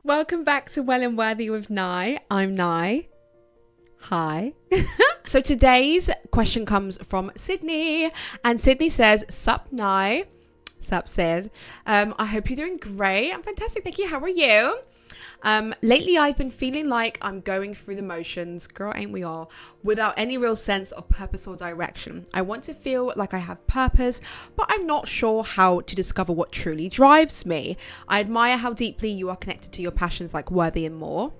Welcome back to Well and Worthy with Nye. I'm Nye. Hi. So today's question comes from Sydney, and Sydney says, "Sup Nye, sup Sid. I hope you're doing great. I'm fantastic, thank you. How are you? Lately I've been feeling like I'm going through the motions, girl, ain't we all, without any real sense of purpose or direction. I want to feel like I have purpose, but I'm not sure how to discover what truly drives me. I admire how deeply you are connected to your passions like Worthy and more.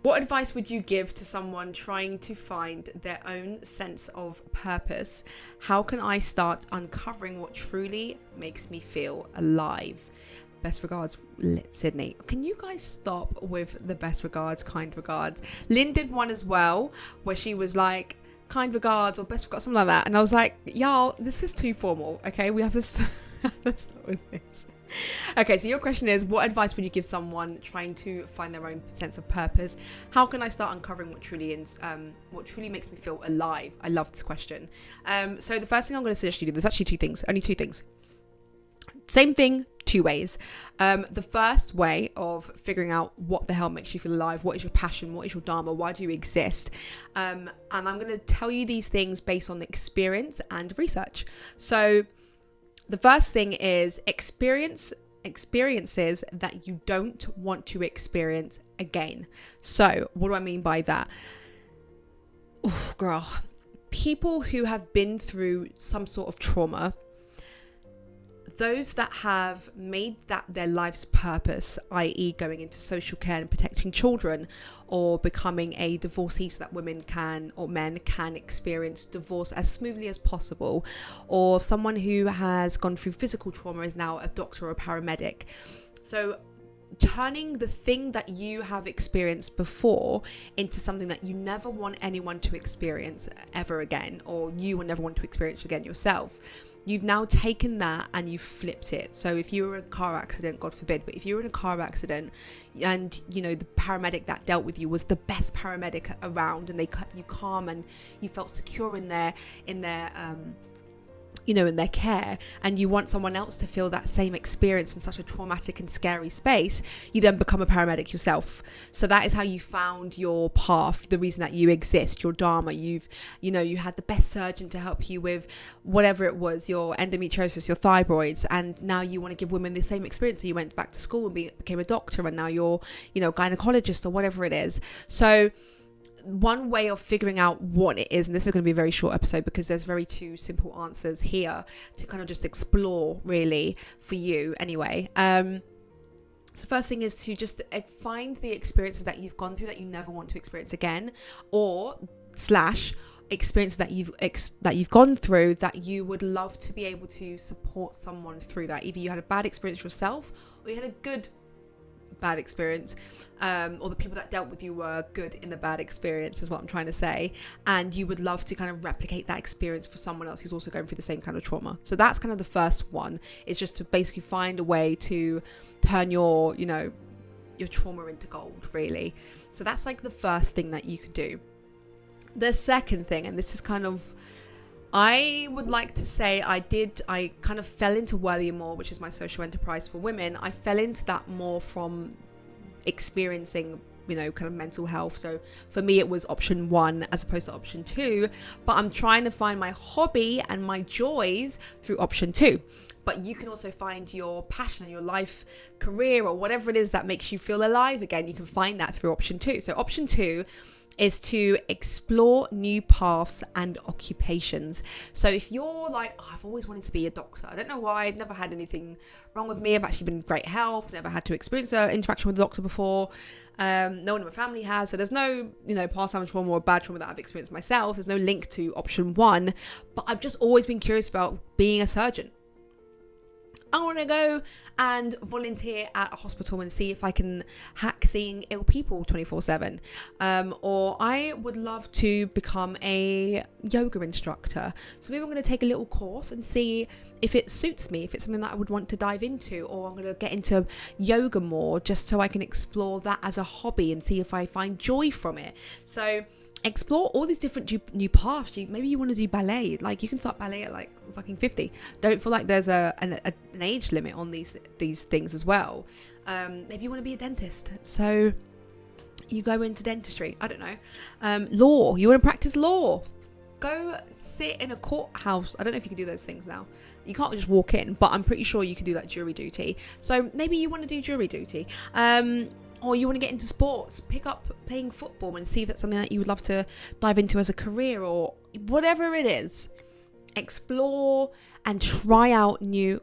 What advice would you give to someone trying to find their own sense of purpose? How can I start uncovering what truly makes me feel alive? Best regards, Sydney." Can you guys stop with the best regards, kind regards? Lynn did one as well where she was like, kind regards or best regards, something like that. And I was like, y'all, this is too formal. Okay, we have to start with this. Okay, so your question is, what advice would you give someone trying to find their own sense of purpose? How can I start uncovering what truly makes me feel alive? I love this question. So the first thing I'm going to suggest you do, there's actually only two things. Same thing, two ways. The first way of figuring out what the hell makes you feel alive, what is your passion, what is your dharma, why do you exist? And I'm going to tell you these things based on experience and research. So the first thing is experiences that you don't want to experience again. So what do I mean by that? Oh, girl, people who have been through some sort of trauma, those that have made that their life's purpose, i.e. going into social care and protecting children, or becoming a divorcee so that women can or men can experience divorce as smoothly as possible, or someone who has gone through physical trauma is now a doctor or a paramedic. So turning the thing that you have experienced before into something that you never want anyone to experience ever again, or you will never want to experience again yourself. You've now taken that and you've flipped it. So if you were in a car accident, God forbid, but if you were in a car accident and, you know, the paramedic that dealt with you was the best paramedic around, and they kept you calm and you felt secure in their care, and you want someone else to feel that same experience in such a traumatic and scary space, you then become a paramedic yourself. So that is how you found your path, the reason that you exist, your dharma. You had the best surgeon to help you with whatever it was, your endometriosis, your thyroids, and now you want to give women the same experience. So you went back to school and became a doctor, and now you're, gynecologist or whatever it is. So one way of figuring out what it is, and this is going to be a very short episode because there's very two simple answers here to kind of just explore really for you anyway. So the first thing is to just find the experiences that you've gone through that you never want to experience again, or / experiences that you've gone through that you would love to be able to support someone through that. Either you had a bad experience yourself or you had a good bad experience, or the people that dealt with you were good in the bad experience is what I'm trying to say, and you would love to kind of replicate that experience for someone else who's also going through the same kind of trauma. So that's kind of the first one, is just to basically find a way to turn your trauma into gold, really. So that's like the first thing that you could do. The second thing, and this is kind of, I would like to say I kind of fell into Worthy and More, which is my social enterprise for women. I fell into that more from experiencing, kind of mental health. So for me, it was option 1 as opposed to option 2, but I'm trying to find my hobby and my joys through option 2. But you can also find your passion and your life career or whatever it is that makes you feel alive again. You can find that through option 2. So option 2 is to explore new paths and occupations. So if you're like, I've always wanted to be a doctor, I don't know why, I've never had anything wrong with me, I've actually been in great health, never had to experience an interaction with a doctor before, no one in my family has, so there's no past time trauma or bad trauma that I've experienced myself, there's no link to option 1, but I've just always been curious about being a surgeon. I want to go and volunteer at a hospital and see if I can hack seeing ill people 24/7. Or I would love to become a yoga instructor. So maybe I'm going to take a little course and see if it suits me, if it's something that I would want to dive into, or I'm going to get into yoga more just so I can explore that as a hobby and see if I find joy from it. So explore all these different new paths. Maybe you want to do ballet. Like, you can start ballet at like fucking 50. Don't feel like there's an age limit on these things as well. Maybe you want to be a dentist, so you go into dentistry. I don't know. Law. You want to practice law. Go sit in a courthouse. I don't know if you can do those things now. You can't just walk in, but I'm pretty sure you can do that jury duty. So maybe you want to do jury duty. Or you want to get into sports, pick up playing football and see if that's something that you would love to dive into as a career, or whatever it is. Explore and try out new...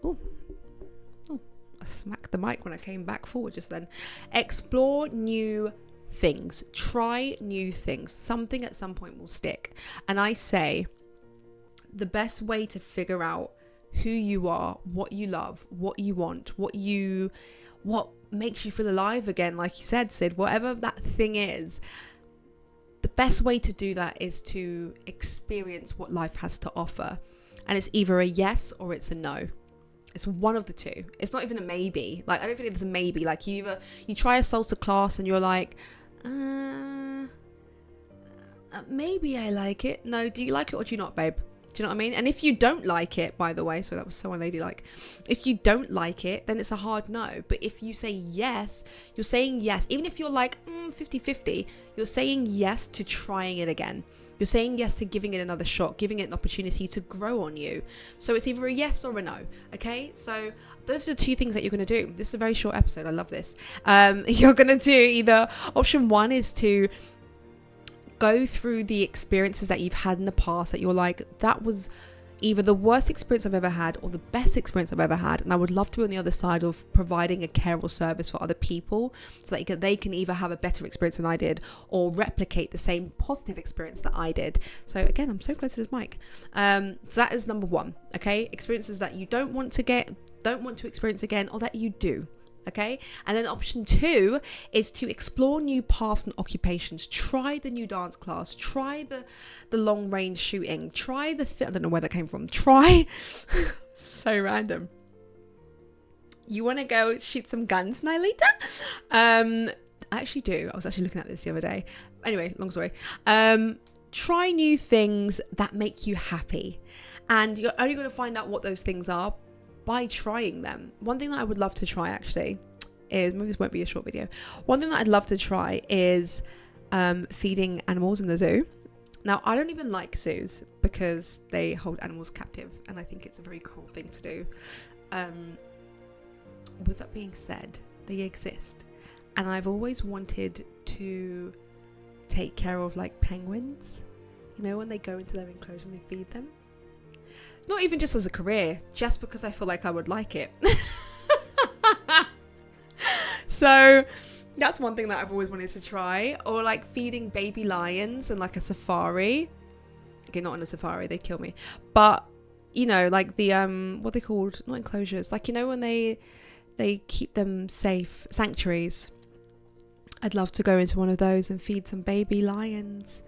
Oh, I smacked the mic when I came back forward just then. Explore new things. Try new things. Something at some point will stick. And I say the best way to figure out who you are, what you love, what you want, what makes you feel alive again, like you said, Sid, whatever that thing is, the best way to do that is to experience what life has to offer. And it's either a yes or it's a no. It's one of the two. It's not even a maybe. Like, I don't think it's a maybe. Like, you try a salsa class and you're like, maybe I like it. No, do you like it or do you not, babe? Do you know what I mean? And if you don't like it, by the way, so that was so unladylike. If you don't like it, then it's a hard no. But if you say yes, you're saying yes. Even if you're like 50-50, you're saying yes to trying it again. You're saying yes to giving it another shot, giving it an opportunity to grow on you. So it's either a yes or a no. Okay? So those are the two things that you're going to do. This is a very short episode. I love this. You're going to do either option one is to go through the experiences that you've had in the past that you're like, that was either the worst experience I've ever had or the best experience I've ever had, and I would love to be on the other side of providing a care or service for other people so that they can either have a better experience than I did or replicate the same positive experience that I did. So again, I'm so close to this mic. So that is number one. Okay, experiences that you don't want to experience again, or that you do. Okay, and then option two is to explore new paths and occupations. Try the new dance class, try the long range shooting, try I don't know where that came from. Try so random. You want to go shoot some guns, Nilita? I actually do. I was actually looking at this the other day. Anyway, long story. Try new things that make you happy, and you're only going to find out what those things are by trying them. One thing that I would love to try actually is, maybe this won't be a short video, one thing that I'd love to try is feeding animals in the zoo. Now, I don't even like zoos because they hold animals captive, and I think it's a very cruel thing to do. With that being said, they exist, and I've always wanted to take care of like penguins, you know, when they go into their enclosure and they feed them. Not even just as a career, just because I feel like I would like it. So that's one thing that I've always wanted to try. Or like feeding baby lions in like a safari. Okay, not on a safari, they'd kill me. But, you know, like the, what are they called? Not enclosures. Like, you know, when they keep them safe, sanctuaries. I'd love to go into one of those and feed some baby lions.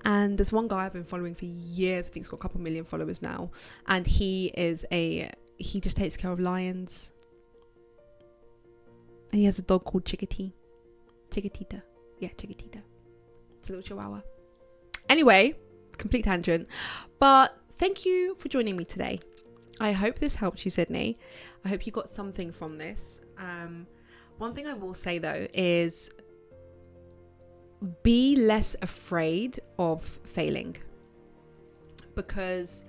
And there's one guy I've been following for years. I think he's got a couple million followers now. And he just takes care of lions. And he has a dog called Chiquitita. Yeah, Chiquitita. It's a little chihuahua. Anyway, complete tangent. But thank you for joining me today. I hope this helped you, Sydney. I hope you got something from this. One thing I will say though is, be less afraid of failing, because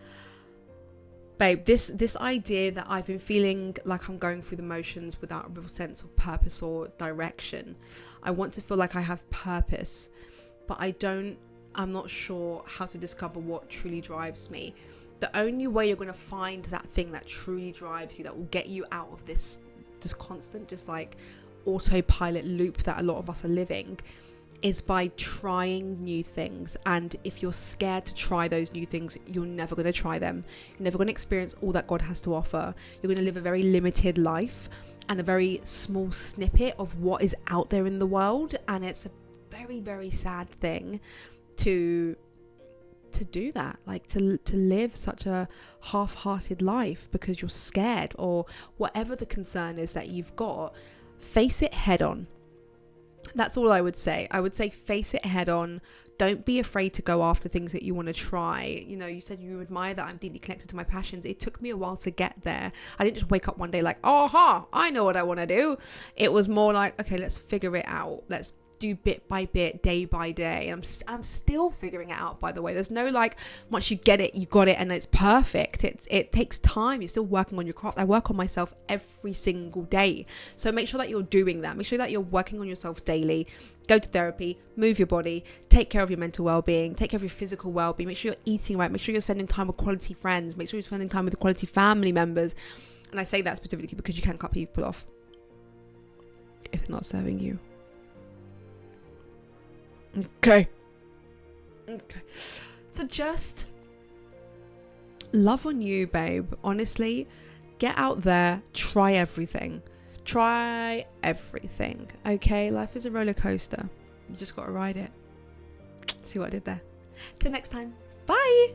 babe, this idea that I've been feeling like I'm going through the motions without a real sense of purpose or direction. I want to feel like I have purpose, but I'm not sure how to discover what truly drives me. The only way you're going to find that thing that truly drives you, that will get you out of this constant, just like autopilot loop that a lot of us are living, is by trying new things. And if you're scared to try those new things, you're never going to try them. You're never going to experience all that God has to offer. You're going to live a very limited life and a very small snippet of what is out there in the world. And it's a very, very sad thing to do that, like to live such a half-hearted life because you're scared, or whatever the concern is that you've got. Face it head on. That's all I would say. I would say face it head on. don't be afraid to go after things that you want to try. You know, you said you admire that I'm deeply connected to my passions. It took me a while to get there. I didn't just wake up one day like, I know what I want to do. It was more like, okay, let's figure it out. Let's do bit by bit, day by day. I'm still figuring it out, by the way. There's no like, once you get it, you got it and it's perfect. It takes time. You're still working on your craft. I work on myself every single day. So make sure that you're doing that. Make sure that you're working on yourself daily. Go to therapy, move your body, take care of your mental well-being, take care of your physical well-being. Make sure you're eating right. Make sure you're spending time with quality friends. Make sure you're spending time with quality family members. And I say that specifically because you can cut people off if they're not serving you. Okay. So just love on you, babe. Honestly, get out there, try everything. Okay, life is a roller coaster. You just got to ride it. See what I did there? Till next time. Bye.